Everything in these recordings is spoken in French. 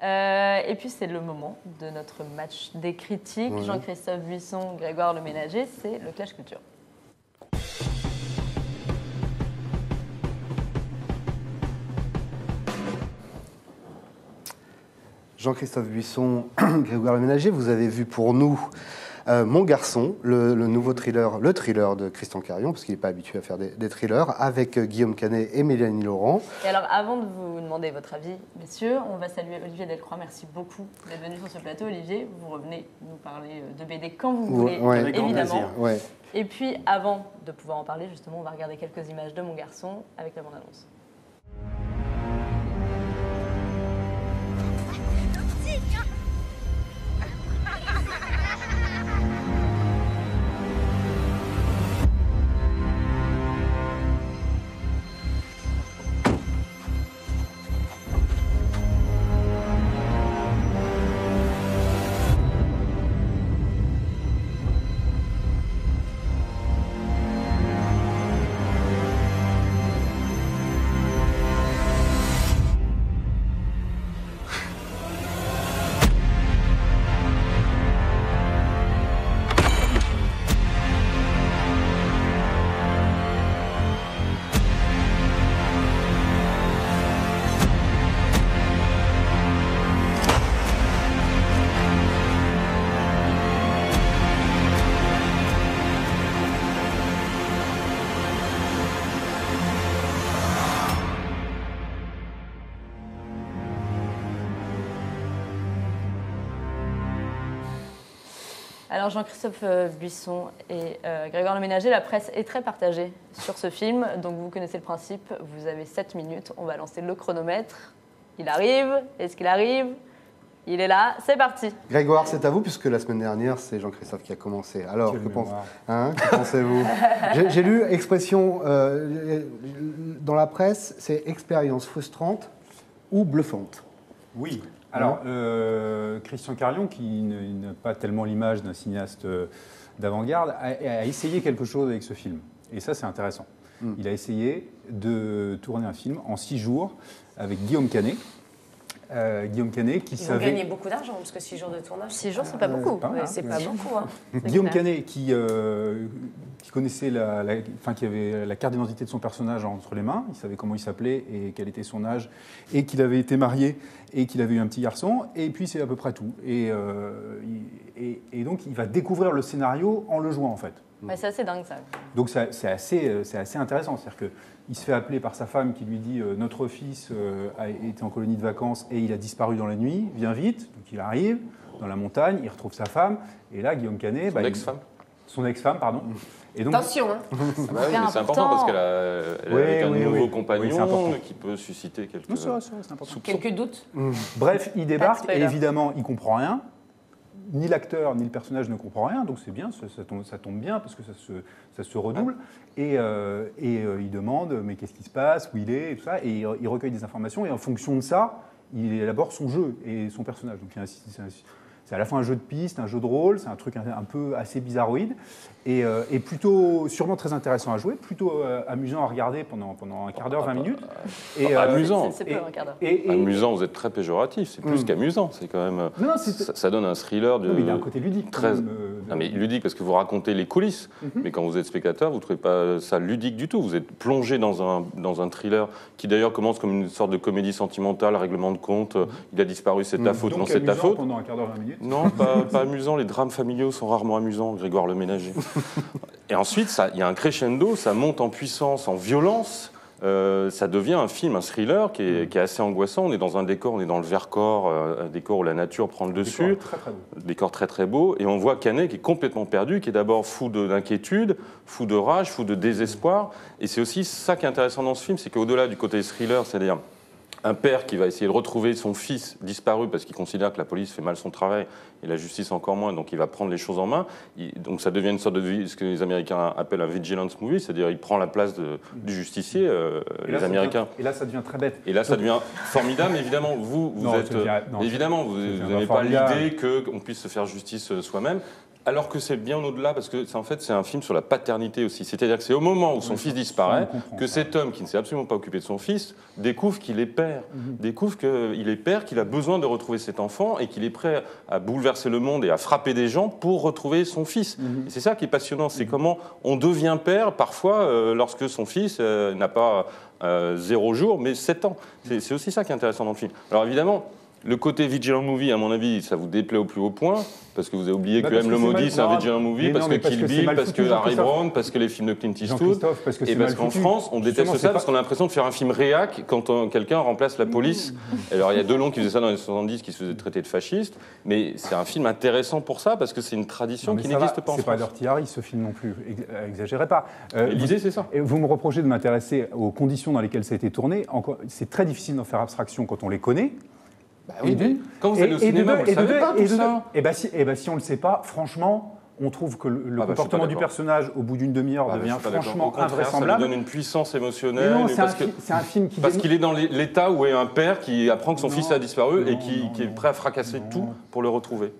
Et puis c'est le moment de notre match des critiques. Ouais. Jean-Christophe Buisson, Grégoire Le Ménager, c'est le Clash Culture. Jean-Christophe Buisson, Grégoire Le Ménager, vous avez vu pour nous Mon Garçon, le nouveau thriller, le thriller de Christian Carion, parce qu'il n'est pas habitué à faire des thrillers, avec Guillaume Canet et Mélanie Laurent. Et alors, avant de vous demander votre avis, messieurs, on va saluer Olivier Delcroix. Merci beaucoup d'être venu sur ce plateau. Olivier, vous revenez nous parler de BD quand vous voulez, Ouais, évidemment. Ouais. Et puis, avant de pouvoir en parler, justement, on va regarder quelques images de Mon Garçon avec la bande-annonce. Alors Jean-Christophe Buisson et Grégoire Le Ménager, la presse est très partagée sur ce film. Donc vous connaissez le principe, vous avez 7 minutes, on va lancer le chronomètre. Il arrive, est-ce qu'il arrive? Il est là, c'est parti. Grégoire, c'est à vous, puisque la semaine dernière, c'est Jean-Christophe qui a commencé. Alors, que pensez-vous? J'ai lu expression dans la presse, c'est expérience frustrante ou bluffante. Oui. Alors, Christian Carion, qui n'a pas tellement l'image d'un cinéaste d'avant-garde, a essayé quelque chose avec ce film. Et ça, c'est intéressant. Il a essayé de tourner un film en 6 jours avec Guillaume Canet. Guillaume Canet qui savait... Ils ont gagné beaucoup d'argent, parce que 6 jours de tournage... 6 jours, c'est pas beaucoup. C'est pas beaucoup. Hein. Guillaume Canet qui connaissait qui avait la carte d'identité de son personnage entre les mains, il savait comment il s'appelait et quel était son âge, et qu'il avait été marié et qu'il avait eu un petit garçon, et puis c'est à peu près tout. Et donc il va découvrir le scénario en le jouant en fait. Ouais, c'est assez dingue ça. Donc c'est assez intéressant, c'est-à-dire qu'il se fait appeler par sa femme qui lui dit notre fils a été en colonie de vacances et il a disparu dans la nuit, viens vite, donc il arrive dans la montagne, il retrouve sa femme, et là Guillaume Canet... Son ex-femme, pardon. Et donc, attention, hein. Oui, mais c'est important parce qu'elle a avec un nouveau compagnon qui peut susciter quelques doutes. Bref, il débarque et évidemment, il ne comprend rien. Ni l'acteur, ni le personnage ne comprend rien, donc c'est bien, ça tombe bien parce que ça se redouble. Et il demande, mais qu'est-ce qui se passe, où il est, et tout ça, et il recueille des informations, et en fonction de ça, il élabore son jeu et son personnage. Donc c'est à la fois un jeu de piste, un jeu de rôle, c'est un truc un peu assez bizarroïde, et plutôt, sûrement très intéressant à jouer, plutôt amusant à regarder pendant un quart d'heure, 20 minutes. Amusant. C'est peu un quart d'heure. Amusant, vous êtes très péjoratif, c'est plus qu'amusant, c'est quand même... Non, ça donne un thriller de... Non, mais il y a un côté ludique. Non, mais ludique parce que vous racontez les coulisses, mais quand vous êtes spectateur, vous ne trouvez pas ça ludique du tout. Vous êtes plongé dans un thriller qui d'ailleurs commence comme une sorte de comédie sentimentale, règlement de compte, il a disparu, c'est ta faute, non c'est ta faute. Pendant un quart d'heure, 20 minutes. Non, pas amusant, les drames familiaux sont rarement amusants, Grégoire Le Ménager. Et ensuite, il y a un crescendo, ça monte en puissance, en violence. Ça devient un film, un thriller qui est assez angoissant. On est dans un décor, on est dans le Vercors, un décor où la nature prend le dessus. Décor très très beau. Et on voit Canet qui est complètement perdu, qui est d'abord fou d'inquiétude, fou de rage, fou de désespoir. Et c'est aussi ça qui est intéressant dans ce film, c'est qu'au-delà du côté thriller, c'est-à-dire un père qui va essayer de retrouver son fils disparu parce qu'il considère que la police fait mal son travail et la justice encore moins, donc il va prendre les choses en main. Donc ça devient une sorte de ce que les Américains appellent un vigilance movie, c'est-à-dire il prend la place du justicier, les Américains. Et là ça devient très bête. Et là ça devient formidable. Évidemment, vous n'aimez pas l'idée qu'on puisse se faire justice soi-même. Alors que c'est bien au-delà, parce que en fait, c'est un film sur la paternité aussi. C'est-à-dire que c'est au moment où son fils disparaît que cet homme, qui ne s'est absolument pas occupé de son fils, découvre qu'il est père. Découvre qu'il est père, qu'il a besoin de retrouver cet enfant et qu'il est prêt à bouleverser le monde et à frapper des gens pour retrouver son fils. Et c'est ça qui est passionnant, c'est comment on devient père parfois lorsque son fils n'a pas 0 jour, mais 7 ans. C'est aussi ça qui est intéressant dans le film. Alors évidemment, le côté Vigilant Movie, à mon avis, ça vous déplaît au plus haut point, parce que vous avez oublié que M. le Maudit, c'est un Vigilant Movie, parce que Kill Bill, parce que Harry Brown, parce que les films de Clint Eastwood, et parce qu'en France, on déteste ça, parce qu'on a l'impression de faire un film réac quand quelqu'un remplace la police. Alors il y a Delon qui faisait ça dans les 70, qui se faisait traiter de fasciste, mais c'est un film intéressant pour ça, parce que c'est une tradition qui n'existe pas en France. C'est pas Dirty Harry, ce film non plus, exagérez pas. L'idée, c'est ça. Vous me reprochez de m'intéresser aux conditions dans lesquelles ça a été tourné. C'est très difficile d'en faire abstraction quand on les connaît. Bah oui, quand vous allez au cinéma, vous ne savez pas tout ça. Et bien si on ne le sait pas, franchement, on trouve que le comportement du personnage, au bout d'une demi-heure, devient franchement invraisemblable. Ça lui donne une puissance émotionnelle. Non, c'est un film qui... Parce qu'il est dans l'état où est un père qui apprend que son fils a disparu et qui est prêt à fracasser tout pour le retrouver.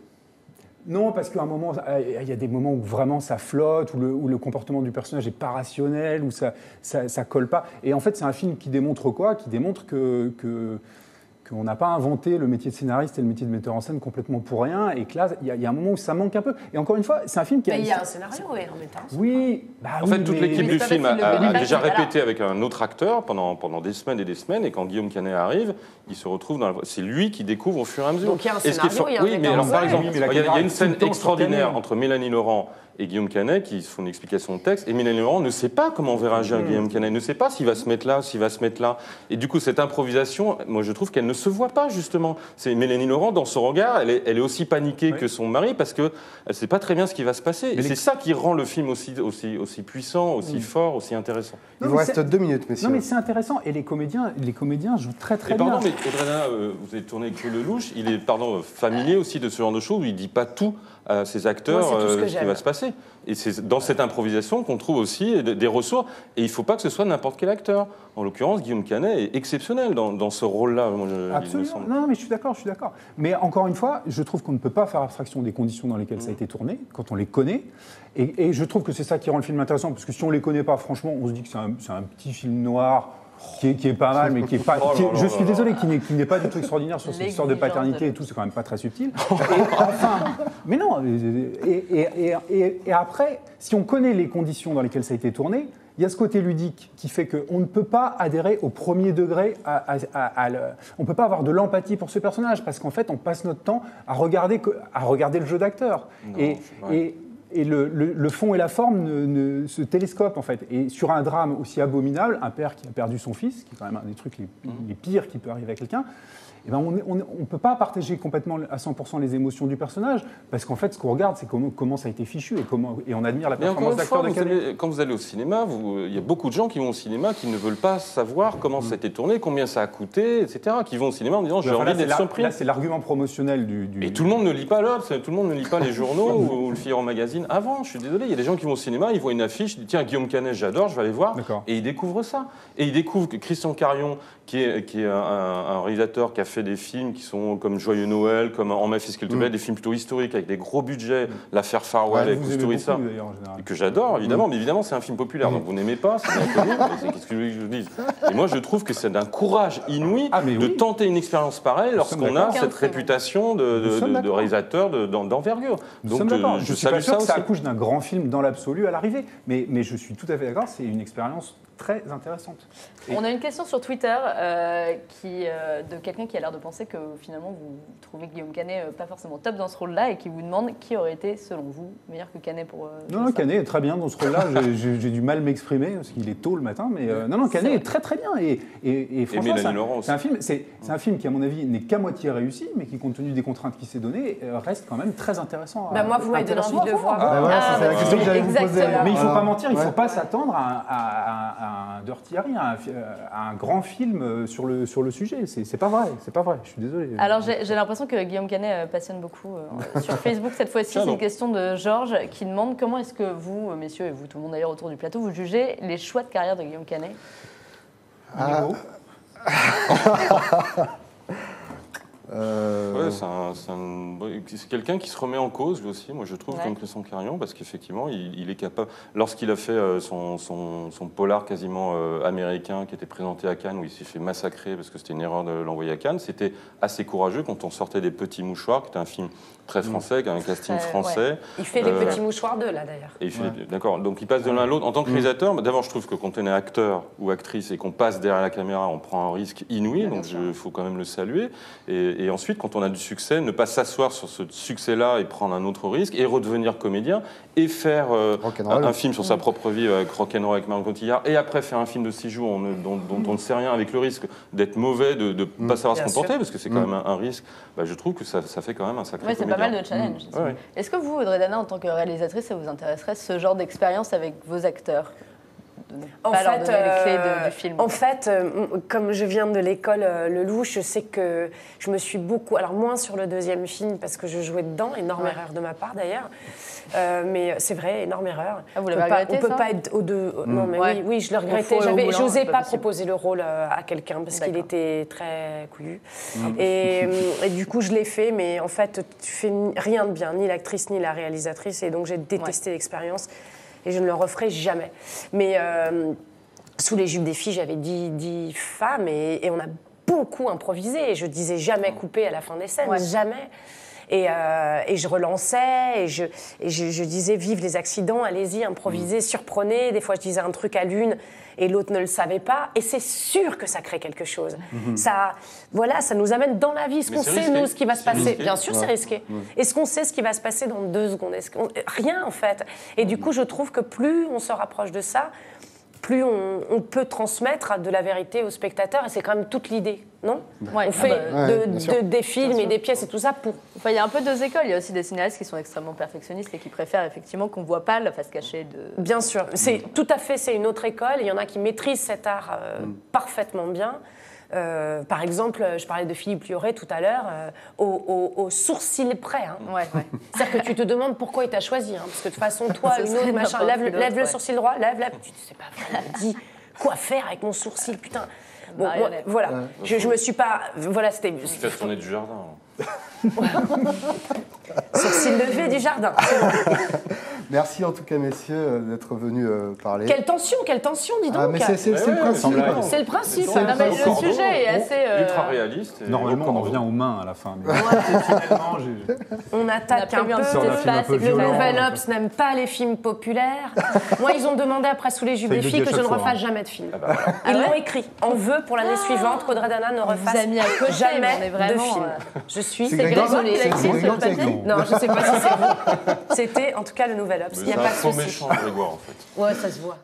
Non, parce qu'à un moment, il y a des moments où vraiment ça flotte, où le comportement du personnage n'est pas rationnel, où ça colle pas. Et en fait, c'est un film qui démontre quoi ? Qui démontre qu'on n'a pas inventé le métier de scénariste et le métier de metteur en scène complètement pour rien, et que là, il y a un moment où ça manque un peu. Et encore une fois, c'est un film qui a... Mais il y a un scénario, oui, en mettant. Oui, en fait, toute l'équipe du film a déjà répété avec un autre acteur pendant des semaines et des semaines, et quand Guillaume Canet arrive, il se retrouve dans c'est lui qui découvre au fur et à mesure. Donc il y a un scénario, oui, mais alors par exemple, il y a une scène extraordinaire entre Mélanie Laurent et Guillaume Canet qui font une explication de texte, et Mélanie Laurent ne sait pas comment on va réagir Guillaume Canet, ne sait pas s'il va se mettre là, s'il va se mettre là. Et du coup, cette improvisation, moi je trouve qu'elle ne se voit pas justement. C'est Mélanie Laurent, dans son regard, elle est aussi paniquée que son mari, parce qu'elle ne sait pas très bien ce qui va se passer. Et c'est ça qui rend le film aussi puissant, aussi fort, aussi intéressant. Il vous reste 2 minutes, messieurs. Non mais c'est intéressant, et les comédiens jouent très bien. Pardon, mais Audrey, vous avez tourné avec Claude Lelouch, il est familier aussi de ce genre de choses où il ne dit pas tout à ses acteurs ce qui va se passer. Et c'est dans cette improvisation qu'on trouve aussi des ressources. Et il ne faut pas que ce soit n'importe quel acteur. En l'occurrence, Guillaume Canet est exceptionnel dans ce rôle-là. Absolument. Non, mais je suis d'accord. Mais encore une fois, je trouve qu'on ne peut pas faire abstraction des conditions dans lesquelles ça a été tourné, quand on les connaît. Et je trouve que c'est ça qui rend le film intéressant, parce que si on ne les connaît pas, franchement, on se dit que c'est un petit film noir qui est pas mal, mais qui est pas... je suis désolé, qui n'est pas du tout extraordinaire sur cette histoire de paternité et tout, c'est quand même pas très subtil. Mais non, et après, si on connaît les conditions dans lesquelles ça a été tourné, il y a ce côté ludique qui fait qu'on ne peut pas adhérer au premier degré, on ne peut pas avoir de l'empathie pour ce personnage, parce qu'en fait, on passe notre temps à regarder le jeu d'acteur. Et le fond et la forme se télescopent, en fait. Et sur un drame aussi abominable, un père qui a perdu son fils, qui est quand même un des trucs les pires qui peut arriver à quelqu'un, eh ben on ne peut pas partager complètement à 100% les émotions du personnage, parce qu'en fait, ce qu'on regarde, c'est comment ça a été fichu et on admire la performance d'acteur de Canet. Quand vous allez au cinéma, il y a beaucoup de gens qui vont au cinéma qui ne veulent pas savoir comment ça a été tourné, combien ça a coûté, etc., qui vont au cinéma en disant j'ai envie d'être surpris. Là, c'est l'argument promotionnel Et tout le monde ne lit pas tout le monde ne lit pas les journaux ou le Figaro Magazine avant, je suis désolé. Il y a des gens qui vont au cinéma, ils voient une affiche, ils disent tiens, Guillaume Canet, j'adore, je vais aller voir. Et ils découvrent ça. Et ils découvrent que Christian Carion, qui est un réalisateur qui a fait des films qui sont comme Joyeux Noël, comme En ma fils qu'il te plaît, des films plutôt historiques avec des gros budgets, L'affaire Farwell avec Kusturica, que j'adore évidemment, mais évidemment c'est un film populaire, donc vous n'aimez pas, c'est bien connu, qu'est-ce que je vous dise. Et moi je trouve que c'est d'un courage inouï de tenter une expérience pareille lorsqu'on a cette réputation de réalisateur d'envergure. Donc je suis pas sûr que ça accouche d'un grand film dans l'absolu à l'arrivée, mais je suis tout à fait d'accord, c'est une expérience très intéressante. On a une question sur Twitter de quelqu'un qui a l'air de penser que finalement vous trouvez Guillaume Canet pas forcément top dans ce rôle-là et qui vous demande qui aurait été selon vous meilleur que Canet pour... Non, Canet est très bien dans ce rôle-là. J'ai du mal m'exprimer parce qu'il est tôt le matin, mais non, Canet est très très bien et franchement c'est un film qui à mon avis n'est qu'à moitié réussi, mais qui compte tenu des contraintes qu'il s'est données reste quand même très intéressant. Moi vous m'avez donné envie de le voir. C'est la question que j'allais vous poser. Mais il ne faut pas mentir, il ne faut pas s'attendre à un Dirty Harry, à un grand film sur le sujet. C'est pas vrai, je suis désolé. Alors j'ai l'impression que Guillaume Canet passionne beaucoup sur Facebook cette fois-ci. C'est une question de Georges qui demande comment est-ce que vous, messieurs, et vous tout le monde d'ailleurs autour du plateau, vous jugez les choix de carrière de Guillaume Canet. Ouais, c'est quelqu'un qui se remet en cause, lui aussi, moi je trouve, comme Christian Carion, parce qu'effectivement, il est capable. Lorsqu'il a fait son polar quasiment américain qui était présenté à Cannes, où il s'est fait massacrer parce que c'était une erreur de l'envoyer à Cannes, c'était assez courageux quand on sortait des Petits Mouchoirs, qui était un film très français, avec un casting français. Il fait les Petits Mouchoirs 2, là, d'ailleurs. D'accord, donc il passe de l'un à l'autre. En tant que réalisateur, d'abord, je trouve que quand on est acteur ou actrice et qu'on passe derrière la caméra, on prend un risque inouï, donc il faut quand même le saluer. Et ensuite, quand on a du succès, ne pas s'asseoir sur ce succès-là et prendre un autre risque, et redevenir comédien, et faire un film sur sa propre vie avec Rock'n'Roll avec Marion Cotillard, et après faire un film de 6 jours dont on ne sait rien, avec le risque d'être mauvais, de ne pas savoir se comporter, parce que c'est quand même un risque. Je trouve que ça fait quand même un sacré comédien. C'est pas mal de challenge. Est-ce que vous, Audrey Dana, en tant que réalisatrice, ça vous intéresserait ce genre d'expérience avec vos acteurs? En fait, leur donner les clés du film. En fait, comme je viens de l'école Le Loup, je sais que je me suis beaucoup... Alors, moins sur le deuxième film, parce que je jouais dedans, énorme erreur de ma part d'ailleurs. Mais c'est vrai, énorme erreur. Ah, vous l'avez regretté, on peut pas être aux deux... Non, mais oui, je le regrettais. J'osais pas proposer le rôle à quelqu'un, parce qu'il était très couillu. Et du coup, je l'ai fait, mais en fait, tu fais rien de bien, ni l'actrice, ni la réalisatrice. Et donc, j'ai détesté l'expérience. Et je ne le referai jamais. Mais sous les jupes des filles, j'avais 10 femmes et on a beaucoup improvisé. Et je disais jamais couper à la fin des scènes, jamais. Et je relançais et je disais vive les accidents, allez-y, improvisez, surprenez. Des fois, je disais un truc à l'une et l'autre ne le savait pas. Et c'est sûr que ça crée quelque chose. Ça nous amène dans la vie. Est-ce qu'on sait, nous, ce qui va se passer? Bien sûr, c'est risqué. Est-ce qu'on sait ce qui va se passer dans 2 secondes? Rien, en fait. Et du coup, je trouve que plus on se rapproche de ça, plus on peut transmettre de la vérité aux spectateurs. Et c'est quand même toute l'idée, non? On fait des films et des pièces et tout ça pour... Enfin, il y a un peu 2 écoles. Il y a aussi des cinéastes qui sont extrêmement perfectionnistes et qui préfèrent effectivement qu'on ne voit pas la face cachée de... Bien sûr. Tout à fait, c'est une autre école. Il y en a qui maîtrisent cet art parfaitement bien. Par exemple, je parlais de Philippe Lioré tout à l'heure, au sourcil près. C'est-à-dire que tu te demandes pourquoi il t'a choisi. Parce que de toute façon, toi, une autre, machin, lève le sourcil droit, lève. Tu ne sais pas vraiment dit quoi faire avec mon sourcil, putain. Bon, moi, voilà. Je me suis pas... Voilà, c'était... Tu fais tourner du jardin. Sourcil levé du jardin. Merci en tout cas, messieurs, d'être venus parler. Quelle tension, dis donc. Mais c'est le principe. C'est le principe. Le sujet est assez... ultra réaliste. Normalement, on en vient aux mains à la fin. Mais on attaque un peu. Le Nouvel Obs n'aime pas les films populaires. Moi, ils ont demandé après Sous les jupes des filles que je ne refasse jamais de film. Ils l'ont écrit. On veut pour l'année suivante qu'Audrey Dana ne refasse jamais de film. Je suis... C'est Grégoire qui l'a écrit sur le papier. Non, je ne sais pas si c'est vous. C'était en tout cas le Nouvel Obs. Il n'y a pas de souci. C'est un faux méchant, Grégoire, en fait. Ouais, ça se voit.